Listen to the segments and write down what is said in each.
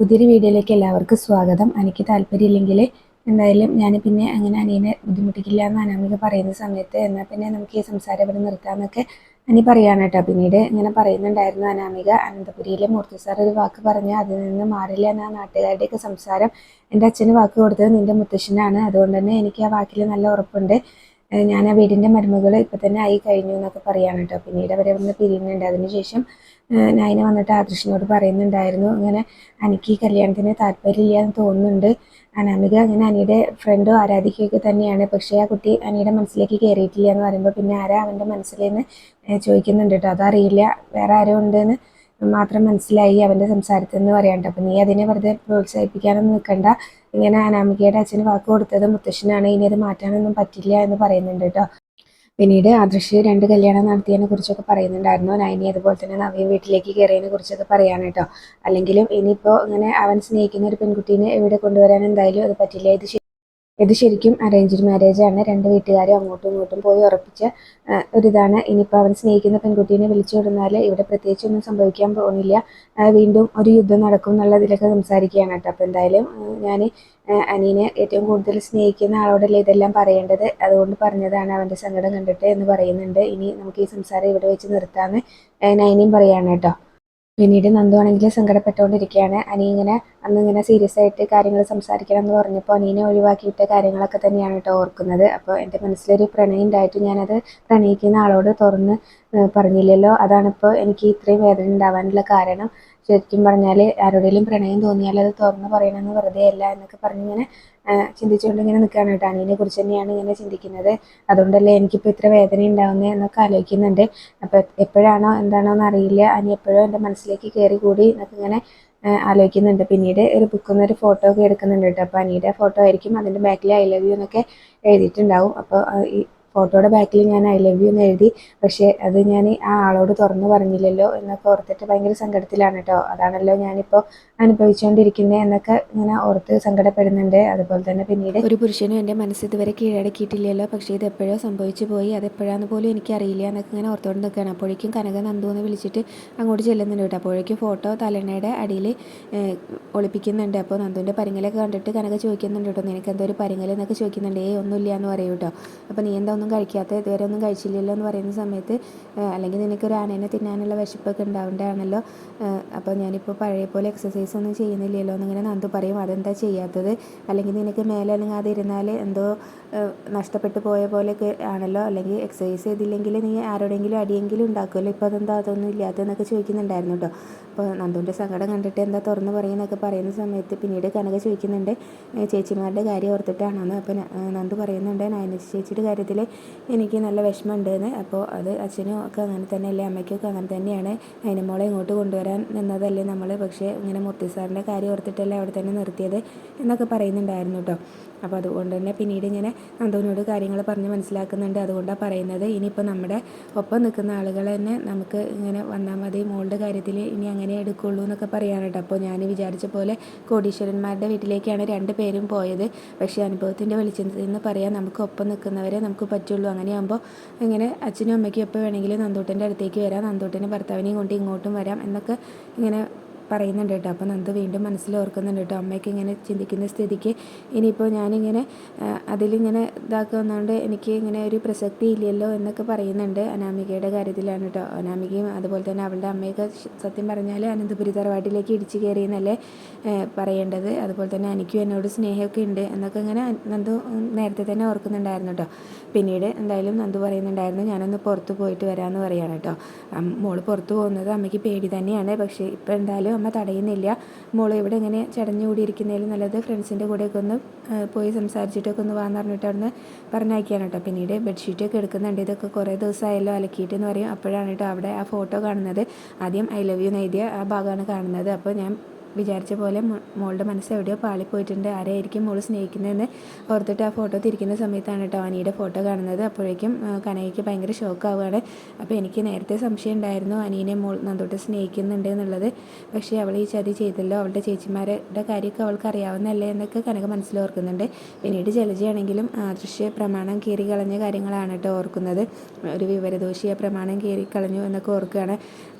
പുതിയൊരു വീഡിയോയിലേക്ക് എല്ലാവർക്കും സ്വാഗതം. എനിക്ക് താല്പര്യമില്ലെങ്കിൽ എന്തായാലും ഞാൻ പിന്നെ അങ്ങനെ അനിയനെ ബുദ്ധിമുട്ടിക്കില്ല എന്ന് അനാമിക പറയുന്ന സമയത്ത് എന്നാൽ പിന്നെ നമുക്ക് ഈ സംസാരം ഇവിടെ നിർത്താമെന്നൊക്കെ അനി പറയാണ് കേട്ടോ. പിന്നീട് ഇങ്ങനെ പറയുന്നുണ്ടായിരുന്നു അനാമിക, അനന്തപുരിയിലെ മൂർത്തി സാർ ഒരു വാക്ക് പറഞ്ഞാൽ അതിൽ നിന്ന് മാറില്ല എന്ന നാട്ടുകാരുടെയൊക്കെ സംസാരം. എൻ്റെ അച്ഛന് വാക്ക് കൊടുത്തത് നിൻ്റെ മുത്തശ്ശനാണ്, അതുകൊണ്ട് തന്നെ എനിക്ക് ആ വാക്കിൽ നല്ല ഉറപ്പുണ്ട്. ഞാൻ ആ വീടിൻ്റെ മരുമകൾ ഇപ്പം തന്നെ ആയി കഴിഞ്ഞു എന്നൊക്കെ പറയാണ് കേട്ടോ. പിന്നീട് അവരവിടുന്ന് പിരിയുന്നുണ്ട്. അതിനുശേഷം നയന വന്നിട്ട് ആദർശിനോട് പറയുന്നുണ്ടായിരുന്നു, ഇങ്ങനെ എനിക്ക് ഈ കല്യാണത്തിന് താല്പര്യമില്ല എന്ന് തോന്നുന്നുണ്ട്. അനാമിക അങ്ങനെ അനിയുടെ ഫ്രണ്ടോ ആരാധിക്കുകയൊക്കെ തന്നെയാണ്, പക്ഷേ ആ കുട്ടി അനിയുടെ മനസ്സിലേക്ക് കയറിയിട്ടില്ല എന്ന് പറയുമ്പോൾ പിന്നെ ആരാ അവൻ്റെ മനസ്സിലെന്ന് ചോദിക്കുന്നുണ്ട് കേട്ടോ. അതറിയില്ല, വേറെ ആരോ ഉണ്ടെന്ന് മാത്രം മനസ്സിലായി അവൻ്റെ സംസാരത്തിൽ നിന്ന് പറയാണ്ട്. അപ്പം നീ അതിനെ വെറുതെ പ്രോത്സാഹിപ്പിക്കാനൊന്നും നിൽക്കണ്ട. ഇങ്ങനെ അനാമികയുടെ അച്ഛന് വാക്ക് കൊടുത്തത് മുത്തശ്ശനാണ്, ഇനി അത് മാറ്റാനൊന്നും പറ്റില്ല എന്ന് പറയുന്നുണ്ട് കേട്ടോ. പിന്നീട് ആദർശ് 2 കല്യാണം നടത്തിയതിനെ കുറിച്ചൊക്കെ പറയുന്നുണ്ടായിരുന്നു. നയനി അതുപോലെ തന്നെ നവ്യ വീട്ടിലേക്ക് കയറിയതിനെ കുറിച്ചൊക്കെ പറയാണ് കേട്ടോ. അല്ലെങ്കിലും ഇനിയിപ്പോൾ ഇങ്ങനെ അവൻ സ്നേഹിക്കുന്ന ഒരു പെൺകുട്ടീനെ ഇവിടെ കൊണ്ടുവരാൻ എന്തായാലും അത് പറ്റില്ല. ഇത് ശരിക്കും അറേഞ്ച്ഡ് മാരേജ് ആണ്. 2 വീട്ടുകാരും അങ്ങോട്ടും ഇങ്ങോട്ടും പോയി ഉറപ്പിച്ച ഒരിതാണ്. ഇനിയിപ്പോൾ അവൻ സ്നേഹിക്കുന്ന പെൺകുട്ടീനെ വിളിച്ചു കൊടുന്നാൽ ഇവിടെ പ്രത്യേകിച്ചൊന്നും സംഭവിക്കാൻ പോകുന്നില്ല. വീണ്ടും ഒരു യുദ്ധം നടക്കും എന്നുള്ളതിലൊക്കെ സംസാരിക്കുകയാണ് കേട്ടോ. അപ്പോൾ എന്തായാലും ഞാൻ അനീനെ ഏറ്റവും കൂടുതൽ സ്നേഹിക്കുന്ന ആളോടല്ലേ ഇതെല്ലാം പറയേണ്ടത്, അതുകൊണ്ട് പറഞ്ഞതാണ് അവൻ്റെ സങ്കടം കണ്ടിട്ട് എന്ന് പറയുന്നുണ്ട്. ഇനി നമുക്ക് ഈ സംസാരം ഇവിടെ വെച്ച് നിർത്താമെന്ന് നയനിയും പറയാണ് കേട്ടോ. പിന്നീട് നന്ദു ആണെങ്കിൽ സങ്കടപ്പെട്ടുകൊണ്ടിരിക്കുകയാണ്. അനി ഇങ്ങനെ അന്നിങ്ങനെ സീരിയസ് ആയിട്ട് കാര്യങ്ങൾ സംസാരിക്കണം എന്ന് പറഞ്ഞപ്പോൾ അനീനെ ഒഴിവാക്കിയിട്ട കാര്യങ്ങളൊക്കെ തന്നെയാണ് കേട്ടോ ഓർക്കുന്നത്. അപ്പോൾ എൻ്റെ മനസ്സിലൊരു പ്രണയം ഉണ്ടായിട്ട് ഞാനത് പ്രണയിക്കുന്ന ആളോട് തുറന്ന് പറഞ്ഞില്ലല്ലോ, അതാണിപ്പോൾ എനിക്ക് ഇത്രയും വേദന ഉണ്ടാവാനുള്ള കാരണം. ശരിക്കും പറഞ്ഞാൽ ആരോടെങ്കിലും പ്രണയം തോന്നിയാൽ അത് തുറന്ന് പറയണമെന്ന് വെറുതെ അല്ല എന്നൊക്കെ പറഞ്ഞിങ്ങനെ ചിന്തിച്ചുകൊണ്ട് ഇങ്ങനെ നിൽക്കുകയാണ് കേട്ടോ. അനീനെ കുറിച്ച് തന്നെയാണ് ഇങ്ങനെ ചിന്തിക്കുന്നത്. അതുകൊണ്ടല്ലേ എനിക്കിപ്പോൾ ഇത്ര വേദന ഉണ്ടാവുന്നത് എന്നൊക്കെ ആലോചിക്കുന്നുണ്ട്. അപ്പോൾ എപ്പോഴാണോ എന്താണോ എന്നറിയില്ല, അനി എപ്പോഴും എൻ്റെ മനസ്സിലേക്ക് കയറി കൂടി എന്നൊക്കെ ഇങ്ങനെ ആലോചിക്കുന്നുണ്ട്. പിന്നീട് ഒരു ബുക്കിൽ നിന്ന് ഒരു ഫോട്ടോ ഒക്കെ എടുക്കുന്നുണ്ട് കേട്ടോ. അപ്പോൾ അനിയുടെ ഫോട്ടോ ആയിരിക്കും, അതിൻ്റെ ബാക്കിൽ ഐ ലവ് യു എന്നൊക്കെ എഴുതിയിട്ടുണ്ടാവും. അപ്പോൾ ഈ ഫോട്ടോയുടെ ബാക്കിൽ ഞാൻ ഐ ലവ് യു എന്ന് എഴുതി, പക്ഷേ അത് ഞാൻ ആ ആളോട് തുറന്നു പറഞ്ഞില്ലല്ലോ എന്നൊക്കെ ഓർത്തിട്ട് ഭയങ്കര സങ്കടത്തിലാണ് കേട്ടോ. അതാണല്ലോ ഞാനിപ്പോൾ അനുഭവിച്ചുകൊണ്ടിരിക്കുന്നത് എന്നൊക്കെ ഇങ്ങനെ ഓർത്ത് സങ്കടപ്പെടുന്നുണ്ട്. അതുപോലെ തന്നെ പിന്നീട് ഒരു പുരുഷനും എൻ്റെ മനസ്സ് ഇതുവരെ കീഴടക്കിയിട്ടില്ലല്ലോ, പക്ഷേ ഇത് എപ്പോഴോ സംഭവിച്ചു പോയി, അതെപ്പോഴാന്ന് പോലും എനിക്കറിയില്ല എന്നൊക്കെ ഇങ്ങനെ ഓർത്തുകൊണ്ട് നിൽക്കുകയാണ്. അപ്പോഴേക്കും കനക നന്ദു എന്ന് വിളിച്ചിട്ട് അങ്ങോട്ട് ചെല്ലുന്നുണ്ട് കേട്ടോ. അപ്പോഴേക്കും ഫോട്ടോ തലണയുടെ അടിയിൽ ഒളിപ്പിക്കുന്നുണ്ട്. അപ്പോൾ നന്ദുവിൻ്റെ പരിങ്ങലൊക്കെ കണ്ടിട്ട് കനക ചോദിക്കുന്നുണ്ട് കേട്ടോ, നിനക്ക് എന്തോ ഒരു പരിങ്ങൽ എന്നൊക്കെ ചോദിക്കുന്നുണ്ട്. ഒന്നുമില്ല എന്ന് പറയും കേട്ടോ. അപ്പോൾ നീ എന്താ ഒന്നും കഴിക്കാത്ത, ഇതുവരെ ഒന്നും കഴിച്ചില്ലല്ലോ എന്ന് പറയുന്ന സമയത്ത്, അല്ലെങ്കിൽ നിനക്കൊരു ആനേനെ തിന്നാനുള്ള വിശപ്പൊക്കെ ഉണ്ടാവേണ്ടതാണല്ലോ, അപ്പോൾ ഞാനിപ്പോൾ പഴയ പോലെ എക്സസൈസ് ഒന്നും ചെയ്യുന്നില്ലല്ലോ എന്നിങ്ങനെ നന്ദു പറയും. അതെന്താ ചെയ്യാത്തത്, അല്ലെങ്കിൽ നിനക്ക് മേലെ അനങ്ങാതെ ഇരുന്നാൽ എന്തോ നഷ്ടപ്പെട്ടു പോയ പോലെയൊക്കെ ആണല്ലോ, അല്ലെങ്കിൽ എക്സസൈസ് ചെയ്തില്ലെങ്കിൽ നീ ആരോടെങ്കിലും അടിയെങ്കിലും ഉണ്ടാക്കുമല്ലോ, ഇപ്പോൾ അതൊന്നും ഇല്ലാത്തതെന്നൊക്കെ ചോദിക്കുന്നുണ്ടായിരുന്നു കേട്ടോ. അപ്പോൾ നന്ദുവിൻ്റെ സങ്കടം കണ്ടിട്ട് എന്താ തുറന്ന് പറയുന്നൊക്കെ പറയുന്ന സമയത്ത് പിന്നീട് കനക ചോദിക്കുന്നുണ്ട്, ചേച്ചിമാരുടെ കാര്യം ഓർത്തിട്ടാണെന്ന്. അപ്പോൾ നന്ദു പറയുന്നുണ്ട്, നയന ചേച്ചിയുടെ കാര്യത്തിൽ എനിക്ക് നല്ല വിഷമമുണ്ട് എന്ന്. അപ്പോൾ അത് അച്ഛനും ഒക്കെ അങ്ങനെ തന്നെയല്ലേ, അമ്മയ്ക്കൊക്കെ അങ്ങനെ തന്നെയാണ്. നയനമോളെ ഇങ്ങോട്ട് കൊണ്ടുവരാൻ നിന്നതല്ലേ നമ്മൾ, പക്ഷേ ഇങ്ങനെ മൂർത്തി സാറിൻ്റെ കാര്യം ഓർത്തിട്ടല്ലേ അവിടെ തന്നെ നിർത്തിയത് എന്നൊക്കെ പറയുന്നുണ്ടായിരുന്നു കേട്ടോ. അപ്പോൾ അതുകൊണ്ട് തന്നെ പിന്നീട് ഇങ്ങനെ നന്ദുവിനോട് കാര്യങ്ങൾ പറഞ്ഞ് മനസ്സിലാക്കുന്നുണ്ട്. അതുകൊണ്ടാണ് പറയുന്നത്, ഇനിയിപ്പോൾ നമ്മുടെ ഒപ്പം നിൽക്കുന്ന ആളുകൾ തന്നെ നമുക്ക് ഇങ്ങനെ വന്നാൽ മതി, മോളുടെ കാര്യത്തിൽ ഇനി അങ്ങനെ എടുക്കുള്ളൂ എന്നൊക്കെ പറയാൻ കേട്ടോ. അപ്പോൾ ഞാൻ വിചാരിച്ച പോലെ കോടീശ്വരന്മാരുടെ വീട്ടിലേക്കാണ് 2 പേരും പോയത്, പക്ഷേ അനുഭവത്തിൻ്റെ വെളിച്ചത്തിൽ നിന്ന് പറയാൻ നമുക്ക് ഒപ്പം നിൽക്കുന്നവരെ നമുക്ക് പറ്റുള്ളൂ. അങ്ങനെയാകുമ്പോൾ ഇങ്ങനെ അച്ഛനും അമ്മയ്ക്കും എപ്പോൾ വേണമെങ്കിലും നന്ദൂട്ടൻ്റെ അടുത്തേക്ക് വരാം, നന്ദൂട്ടൻ്റെ ഭർത്താവിനെയും കൊണ്ട് ഇങ്ങോട്ടും വരാം എന്നൊക്കെ ഇങ്ങനെ പറയുന്നുണ്ട് കേട്ടോ. അപ്പോൾ നന്ദു വീണ്ടും മനസ്സിൽ ഓർക്കുന്നുണ്ട് കേട്ടോ, അമ്മയ്ക്ക് ഇങ്ങനെ ചിന്തിക്കുന്ന സ്ഥിതിക്ക് ഇനിയിപ്പോൾ ഞാനിങ്ങനെ അതിലിങ്ങനെ ഇതാക്കുന്നതുകൊണ്ട് എനിക്ക് ഇങ്ങനെ ഒരു പ്രസക്തി ഇല്ലല്ലോ എന്നൊക്കെ പറയുന്നുണ്ട്. അനാമികയുടെ കാര്യത്തിലാണ് കേട്ടോ. അനാമികയും അതുപോലെ തന്നെ അവളുടെ അമ്മയൊക്കെ സത്യം പറഞ്ഞാൽ അനന്തപുരി തറവാട്ടിലേക്ക് ഇടിച്ചു കയറിയെന്നല്ലേ പറയേണ്ടത്. അതുപോലെ തന്നെ എനിക്കും എന്നോട് സ്നേഹമൊക്കെ ഉണ്ട് എന്നൊക്കെ ഇങ്ങനെ നന്ദു നേരത്തെ തന്നെ ഓർക്കുന്നുണ്ടായിരുന്നു കേട്ടോ. പിന്നീട് എന്തായാലും നന്ദു പറയുന്നുണ്ടായിരുന്നു, ഞാനൊന്ന് പുറത്ത് പോയിട്ട് വരാമെന്ന് പറയാണ് കേട്ടോ. മോള് പുറത്ത് പോകുന്നത് അമ്മയ്ക്ക് പേടി തന്നെയാണ്, പക്ഷേ ഇപ്പോൾ എന്തായാലും അമ്മ തടയുന്നില്ല. മോൾ ഇവിടെ ഇങ്ങനെ ചടഞ്ഞുകൂടിയിരിക്കുന്നതിലും നല്ലത് ഫ്രണ്ട്സിൻ്റെ കൂടെയൊക്കെ ഒന്ന് പോയി സംസാരിച്ചിട്ടൊക്കെ ഒന്ന് വാന്ന് പറഞ്ഞിട്ട് അവിടുന്ന് പറഞ്ഞയക്കുകയാണ് കേട്ടോ. പിന്നീട് ബെഡ്ഷീറ്റൊക്കെ എടുക്കുന്നുണ്ട്. ഇതൊക്കെ കുറേ ദിവസമായല്ലോ അലക്കിയിട്ട് എന്ന് പറയും. അപ്പോഴാണ് കേട്ടോ അവിടെ ആ ഫോട്ടോ കാണുന്നത്. ആദ്യം ഐ ലവ് യു എന്ന് എഴുതിയ ആ ഭാഗമാണ് കാണുന്നത്. അപ്പോൾ ഞാൻ വിചാരിച്ച പോലെ മോളുടെ മനസ്സ് എവിടെയോ പാളിപ്പോയിട്ടുണ്ട്, ആരെയായിരിക്കും മോൾ സ്നേഹിക്കുന്നതെന്ന് ഓർത്തിട്ട് ആ ഫോട്ടോ തിരിക്കുന്ന സമയത്താണ് കേട്ടോ അനിയുടെ ഫോട്ടോ കാണുന്നത്. അപ്പോഴേക്കും കനകയ്ക്ക് ഭയങ്കര ഷോക്കാവുകയാണ്. അപ്പോൾ എനിക്ക് നേരത്തെ സംശയം ഉണ്ടായിരുന്നു അനീനെ മോൾ നന്ദോട്ട് സ്നേഹിക്കുന്നുണ്ട് എന്നുള്ളത്, പക്ഷേ അവൾ ഈ ചതി ചെയ്തല്ലോ, അവളുടെ ചേച്ചിമാരുടെ കാര്യമൊക്കെ അവൾക്ക് അറിയാവുന്നതല്ലേ എന്നൊക്കെ കനക മനസ്സിലോർക്കുന്നുണ്ട്. പിന്നീട് ജലജയാണെങ്കിലും ദൃശ്യ പ്രമാണം കീറി കളഞ്ഞ കാര്യങ്ങളാണ് കേട്ടോ ഓർക്കുന്നത്. ഒരു വിവരദോഷിയെ പ്രമാണം കീറി കളഞ്ഞു എന്നൊക്കെ ഓർക്കുകയാണ്.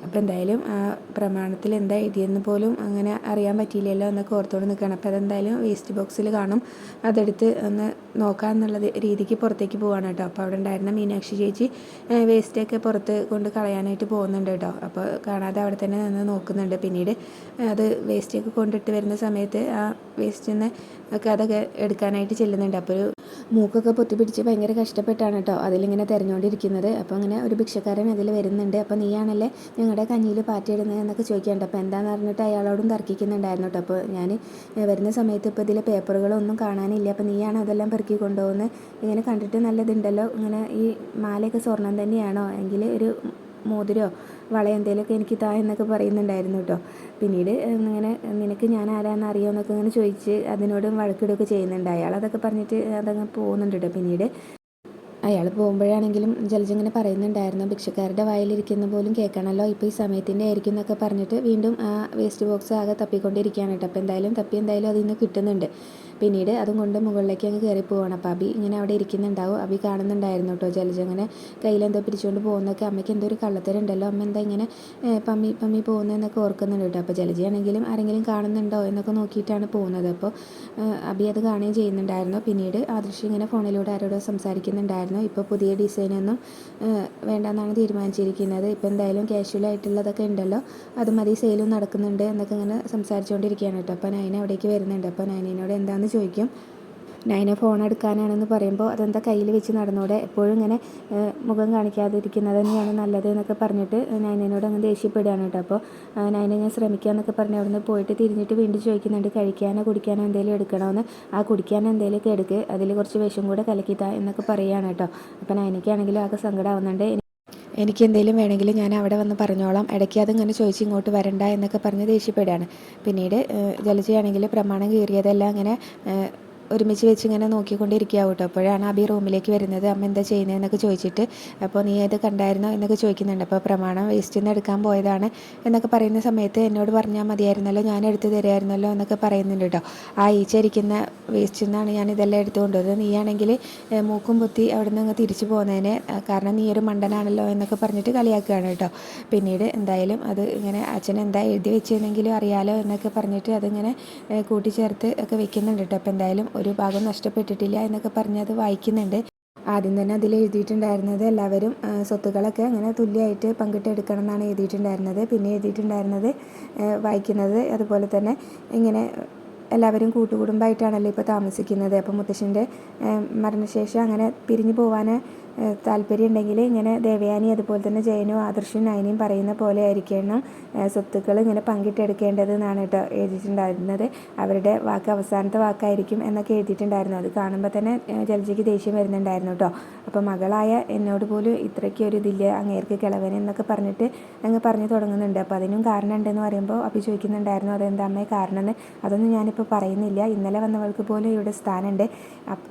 അപ്പോൾ എന്തായാലും ആ പ്രമാണത്തിൽ എന്താ എഴുതിയെന്ന് പോലും അങ്ങനെ അറിയാൻ പറ്റിയില്ലല്ലോ എന്നൊക്കെ ഓർത്തോണ്ട് നിൽക്കുകയാണ്. അപ്പോൾ അതെന്തായാലും വേസ്റ്റ് ബോക്സിൽ കാണും, അതെടുത്ത് ഒന്ന് നോക്കാമെന്നുള്ള രീതിക്ക് പുറത്തേക്ക് പോവാണ് കേട്ടോ. അപ്പോൾ അവിടെ ഉണ്ടായിരുന്ന മീനാക്ഷി ചേച്ചി വേസ്റ്റൊക്കെ പുറത്ത് കൊണ്ട് കളയാനായിട്ട് പോകുന്നുണ്ട് കേട്ടോ. അപ്പോൾ കാണാതെ അവിടെ തന്നെ നിന്ന് നോക്കുന്നുണ്ട്. പിന്നീട് അത് വേസ്റ്റൊക്കെ കൊണ്ടിട്ട് വരുന്ന സമയത്ത് ആ വേസ്റ്റിൽ നിന്ന് ഒക്കെ അതൊക്കെ എടുക്കാനായിട്ട് ചെല്ലുന്നുണ്ട്. അപ്പോൾ ഒരു മൂക്കൊക്കെ പൊത്തിപ്പിടിച്ച് ഭയങ്കര കഷ്ടപ്പെട്ടാണ് കേട്ടോ അതിലിങ്ങനെ തിരഞ്ഞുകൊണ്ടിരിക്കുന്നത്. അപ്പോൾ അങ്ങനെ ഒരു ഭിക്ഷക്കാരൻ അതിൽ വരുന്നുണ്ട്. അപ്പോൾ നീയാണല്ലേ ഞങ്ങളുടെ കഞ്ഞിയിൽ പാറ്റിയിടുന്നത് എന്നൊക്കെ ചോദിക്കാനുണ്ട്. അപ്പോൾ എന്താണെന്ന് പറഞ്ഞിട്ട് അയാളോടും തർക്കിക്കുന്നുണ്ടായിരുന്നു കേട്ടോ. അപ്പോൾ ഞാൻ വരുന്ന സമയത്ത് ഇപ്പോൾ ഇതിലെ പേപ്പറുകളൊന്നും കാണാനില്ല, അപ്പോൾ നീയാണ് അതെല്ലാം പെറുക്കി കൊണ്ടുപോകുന്നത്, ഇങ്ങനെ കണ്ടിട്ട് നല്ലതുണ്ടല്ലോ, ഇങ്ങനെ ഈ മാലയൊക്കെ സ്വർണം തന്നെയാണോ, എങ്കിൽ ഒരു മോതിരോ വളയോ എന്തെങ്കിലുമൊക്കെ എനിക്ക് താ എന്നൊക്കെ പറയുന്നുണ്ടായിരുന്നു കേട്ടോ. പിന്നീട് ഇങ്ങനെ നിനക്ക് ഞാൻ ആരാന്ന് അറിയുമോ എന്നൊക്കെ ഇങ്ങനെ ചോദിച്ച് അതിനോട് വഴക്കിടുകയൊക്കെ ചെയ്യുന്നുണ്ട്. അയാൾ അതൊക്കെ പറഞ്ഞിട്ട് അതങ്ങ് പോകുന്നുണ്ട് കേട്ടോ. പിന്നീട് അയാൾ പോകുമ്പോഴാണെങ്കിലും ജലജ ഇങ്ങനെ പറയുന്നുണ്ടായിരുന്നു, ഭിക്ഷക്കാരുടെ വായിലിരിക്കുന്ന പോലും കേൾക്കണമല്ലോ, ഇപ്പോൾ ഈ സമയത്തിൻ്റെ ആയിരിക്കും എന്നൊക്കെ പറഞ്ഞിട്ട് വീണ്ടും ആ വേസ്റ്റ് ബോക്സ് ആകെ തപ്പിക്കൊണ്ടിരിക്കുകയാണ് കേട്ടോ. അപ്പോൾ എന്തായാലും അതിൽ നിന്ന് കിട്ടുന്നുണ്ട്. പിന്നീട് അതും കൊണ്ട് മുകളിലേക്ക് അങ്ങ് കയറി പോവാണ്. അപ്പോൾ അബി ഇങ്ങനെ അവിടെ ഇരിക്കുന്നുണ്ടാവും. അബി കാണുന്നുണ്ടായിരുന്നു കേട്ടോ ജലജ അങ്ങനെ കയ്യിലെന്തോ പിടിച്ചുകൊണ്ട് പോകുന്നതൊക്കെ. അമ്മയ്ക്ക് എന്തോ ഒരു കള്ളത്തരുണ്ടല്ലോ, അമ്മ എന്താ ഇങ്ങനെ പമ്മി പോകുന്നതെന്നൊക്കെ ഓർക്കുന്നുണ്ട് കേട്ടോ. അപ്പോൾ ജലജയാണെങ്കിലും ആരെങ്കിലും കാണുന്നുണ്ടോ എന്നൊക്കെ നോക്കിയിട്ടാണ് പോകുന്നത്. അപ്പോൾ അബി അത് കാണുകയും ചെയ്യുന്നുണ്ടായിരുന്നു. പിന്നീട് ആദർശ് ഇങ്ങനെ ഫോണിലൂടെ ആരോടോ സംസാരിക്കുന്നുണ്ടായിരുന്നു. ഇപ്പോൾ പുതിയ ഡിസൈനൊന്നും വേണ്ടെന്നാണ് തീരുമാനിച്ചിരിക്കുന്നത്, ഇപ്പോൾ എന്തായാലും കാഷ്വലായിട്ടുള്ളതൊക്കെ ഉണ്ടല്ലോ, അത് മതി, സെയിലും നടക്കുന്നുണ്ട് എന്നൊക്കെ ഇങ്ങനെ സംസാരിച്ചുകൊണ്ടിരിക്കുകയാണ് കേട്ടോ. അപ്പോൾ നൈന അവിടേക്ക് വരുന്നുണ്ട്. അപ്പോൾ നൈനയോട് എന്താണെന്ന് ചോദിക്കും. നൈന ഫോൺ എടുക്കാനാണെന്ന് പറയുമ്പോൾ അതെന്താ കയ്യിൽ വെച്ച് നടന്നൂടെ, എപ്പോഴും ഇങ്ങനെ മുഖം കാണിക്കാതിരിക്കുന്നത് തന്നെയാണ് നല്ലത് എന്നൊക്കെ പറഞ്ഞിട്ട് നൈനയോട് അങ്ങ് ദേഷ്യപ്പെടുകയാണ് കേട്ടോ. അപ്പോൾ നൈന ഞാൻ ശ്രമിക്കുക എന്നൊക്കെ പറഞ്ഞ് അവിടെ നിന്ന് പോയിട്ട് തിരിഞ്ഞിട്ട് വീണ്ടും ചോദിക്കുന്നുണ്ട്, കഴിക്കാനോ കുടിക്കാനോ എന്തെങ്കിലും എടുക്കണമെന്ന്. ആ കുടിക്കാൻ എന്തെങ്കിലുമൊക്കെ എടുക്ക്, അതിൽ കുറച്ച് വിഷം കൂടെ കലക്കിത്താ എന്നൊക്കെ പറയുകയാണ് കേട്ടോ. അപ്പോൾ നൈനയ്ക്കാണെങ്കിലും ആകെ സങ്കടമാവുന്നുണ്ട്. എനിക്ക് എന്തെങ്കിലും വേണമെങ്കിൽ ഞാൻ അവിടെ വന്ന് പറഞ്ഞോളാം, ഇടയ്ക്ക് അതിങ്ങനെ ചോദിച്ച് ഇങ്ങോട്ട് വരണ്ട എന്നൊക്കെ പറഞ്ഞ് ദേഷ്യപ്പെടുകയാണ്. പിന്നീട് ജലജയാണെങ്കിൽ പ്രമാണം കീറിയതെല്ലാം അങ്ങനെ ഒരുമിച്ച് വെച്ച് ഇങ്ങനെ നോക്കിക്കൊണ്ടിരിക്കുകയാവും കേട്ടോ. അപ്പോഴാണ് അബി റൂമിലേക്ക് വരുന്നത്. അമ്മ എന്താ ചെയ്യുന്നതെന്നൊക്കെ ചോദിച്ചിട്ട്. അപ്പോൾ നീ അത് കണ്ടായിരുന്നോ എന്നൊക്കെ ചോദിക്കുന്നുണ്ട്. അപ്പോൾ പ്രമാണം വേസ്റ്റിൽ നിന്ന് എടുക്കാൻ പോയതാണ് എന്നൊക്കെ പറയുന്ന സമയത്ത് എന്നോട് പറഞ്ഞാൽ മതിയായിരുന്നല്ലോ, ഞാൻ എടുത്ത് തരുമായിരുന്നല്ലോ എന്നൊക്കെ പറയുന്നുണ്ട് കേട്ടോ. ആ ഈച്ചരിക്കുന്ന വേസ്റ്റിൽ നിന്നാണ് ഞാൻ ഇതെല്ലാം എടുത്തുകൊണ്ട് വന്നത്, നീയാണെങ്കിൽ മൂക്കും പൊത്തി അവിടെ നിന്ന് അങ്ങ് തിരിച്ചു പോകുന്നതിന്, കാരണം നീ ഒരു മണ്ടനാണല്ലോ എന്നൊക്കെ പറഞ്ഞിട്ട് കളിയാക്കുകയാണ് കേട്ടോ. പിന്നീട് എന്തായാലും അത് ഇങ്ങനെ അച്ഛൻ എന്താ എഴുതി വെച്ചിരുന്നെങ്കിലും അറിയാലോ എന്നൊക്കെ പറഞ്ഞിട്ട് അതിങ്ങനെ കൂട്ടിച്ചേർത്ത് ഒക്കെ വെക്കുന്നുണ്ട് കേട്ടോ. അപ്പോൾ എന്തായാലും ഒരു ഭാഗം നഷ്ടപ്പെട്ടിട്ടില്ല എന്നൊക്കെ പറഞ്ഞ് അത് വായിക്കുന്നുണ്ട്. ആദ്യം തന്നെ അതിൽ എഴുതിയിട്ടുണ്ടായിരുന്നത് എല്ലാവരും സ്വത്തുക്കളൊക്കെ അങ്ങനെ തുല്യമായിട്ട് പങ്കിട്ടെടുക്കണം എന്നാണ് എഴുതിയിട്ടുണ്ടായിരുന്നത്. പിന്നെ എഴുതിയിട്ടുണ്ടായിരുന്നത് വായിക്കുന്നത് അതുപോലെ തന്നെ ഇങ്ങനെ എല്ലാവരും കൂട്ടുകുടുംബമായിട്ടാണല്ലോ ഇപ്പോൾ താമസിക്കുന്നത്. അപ്പോൾ മുത്തശ്ശൻ്റെ മരണശേഷം അങ്ങനെ പിരിഞ്ഞു പോകാൻ താല്പര്യം ഉണ്ടെങ്കിൽ ഇങ്ങനെ ദേവയാനി അതുപോലെ തന്നെ ജയനും ആദർശും നയനയും പറയുന്ന പോലെ ആയിരിക്കണം സ്വത്തുക്കൾ ഇങ്ങനെ പങ്കിട്ടെടുക്കേണ്ടത് എന്നാണ് കേട്ടോ എഴുതിയിട്ടുണ്ടായിരുന്നത്. അവരുടെ വാക്ക് അവസാനത്തെ വാക്കായിരിക്കും എന്നൊക്കെ എഴുതിയിട്ടുണ്ടായിരുന്നു. അത് കാണുമ്പോൾ തന്നെ ജലജയ്ക്ക് ദേഷ്യം വരുന്നുണ്ടായിരുന്നു കേട്ടോ. അപ്പോൾ മകളായ എന്നോട് പോലും ഇത്രയ്ക്ക് ഒരു ഇതില്ല, അങ്ങേർക്ക് കിളവൻ എന്നൊക്കെ പറഞ്ഞിട്ട് അങ്ങ് പറഞ്ഞു തുടങ്ങുന്നുണ്ട്. അപ്പോൾ അതിനും കാരണം ഉണ്ടെന്ന് പറയുമ്പോൾ അപ്പി ചോദിക്കുന്നുണ്ടായിരുന്നു, അതെന്താ അമ്മേ കാരണം എന്ന്. അതൊന്നും ഞാനിപ്പോൾ പറയുന്നില്ല, ഇന്നലെ വന്നവൾക്ക് പോലും ഇവിടെ സ്ഥാനമുണ്ട്,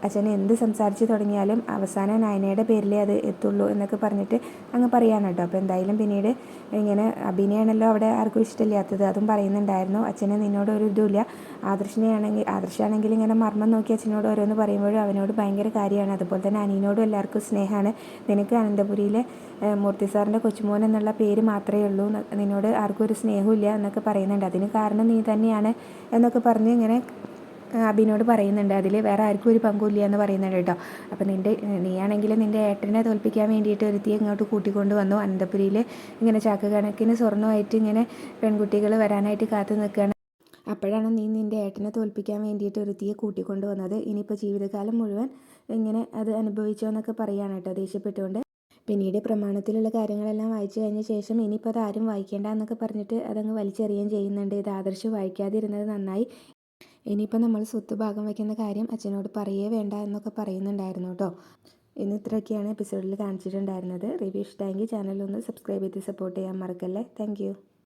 അച്ഛൻ എന്ത് സംസാരിച്ച് തുടങ്ങിയാലും അവസാനം നയനയുടെ പേരിലേ അത് എത്തുള്ളൂ എന്നൊക്കെ പറഞ്ഞിട്ട് അങ്ങ് പറയാണ് കേട്ടോ. അപ്പോൾ എന്തായാലും പിന്നീട് ഇങ്ങനെ അഭിനയാണല്ലോ അവിടെ ആർക്കും ഇഷ്ടമില്ലാത്തത്, അതും പറയുന്നുണ്ടായിരുന്നു. അച്ഛന് നിന്നോട് ഒരു ഇതുമില്ല, ആദർശാണെങ്കിൽ ഇങ്ങനെ മർമ്മം നോക്കി അച്ഛനോട് ഓരോന്ന് പറയുമ്പോഴും അവനോട് ഭയങ്കര കാര്യമാണ്. അതുപോലെ തന്നെ അനീനോടും എല്ലാവർക്കും സ്നേഹമാണ്. നിനക്ക് അനന്തപുരിയിലെ മൂർത്തി സാറിൻ്റെ കൊച്ചുമോൻ എന്നുള്ള പേര് മാത്രമേ ഉള്ളൂ, നിന്നോട് ആർക്കും ഒരു സ്നേഹമില്ല എന്നൊക്കെ പറയുന്നുണ്ട്. അതിന് കാരണം നീ തന്നെയാണ് എന്നൊക്കെ പറഞ്ഞ് ഇങ്ങനെ അബിനോട് പറയുന്നുണ്ട്. അതിൽ വേറെ ആർക്കും ഒരു പങ്കുമില്ല എന്ന് പറയുന്നുണ്ട് കേട്ടോ. അപ്പോൾ നീയാണെങ്കിൽ നിൻ്റെ ഏട്ടനെ തോൽപ്പിക്കാൻ വേണ്ടിയിട്ട് ഒരുത്തിയെ ഇങ്ങോട്ട് കൂട്ടിക്കൊണ്ട് വന്നു. അനന്തപുരിയിൽ ഇങ്ങനെ ചാക്ക് കണക്കിന് സ്വർണ്ണമായിട്ട് ഇങ്ങനെ പെൺകുട്ടികൾ വരാനായിട്ട് കാത്തു നിൽക്കുകയാണ്. അപ്പോഴാണ് നീ നിൻ്റെ ഏട്ടനെ തോൽപ്പിക്കാൻ വേണ്ടിയിട്ട് ഒരുത്തിയെ കൂട്ടിക്കൊണ്ട് വന്നത്. ഇനിയിപ്പോൾ ജീവിതകാലം മുഴുവൻ ഇങ്ങനെ അത് അനുഭവിച്ചോ എന്നൊക്കെ പറയുകയാണ് കേട്ടോ ദേഷ്യപ്പെട്ടുകൊണ്ട്. പിന്നീട് പ്രമാണത്തിലുള്ള കാര്യങ്ങളെല്ലാം വായിച്ചു കഴിഞ്ഞ ശേഷം ഇനിയിപ്പോൾ അത് ആരും വായിക്കേണ്ട എന്നൊക്കെ പറഞ്ഞിട്ട് അതങ്ങ് വലിച്ചെറിയുകയും ചെയ്യുന്നുണ്ട്. ഇത് ആദർശ് വായിക്കാതിരുന്നത് നന്നായി, ഇനിയിപ്പോൾ നമ്മൾ സ്വത്ത് ഭാഗം വയ്ക്കുന്ന കാര്യം അച്ഛനോട് പറയേ വേണ്ട എന്നൊക്കെ പറയുന്നുണ്ടായിരുന്നു കേട്ടോ. ഇന്ന് ഇത്രയൊക്കെയാണ് എപ്പിസോഡിൽ കാണിച്ചിട്ടുണ്ടായിരുന്നത്. റിവ്യൂ ഇഷ്ടമെങ്കിൽ ചാനലൊന്ന് സബ്സ്ക്രൈബ് ചെയ്ത് സപ്പോർട്ട് ചെയ്യാൻ മറക്കല്ലേ. താങ്ക്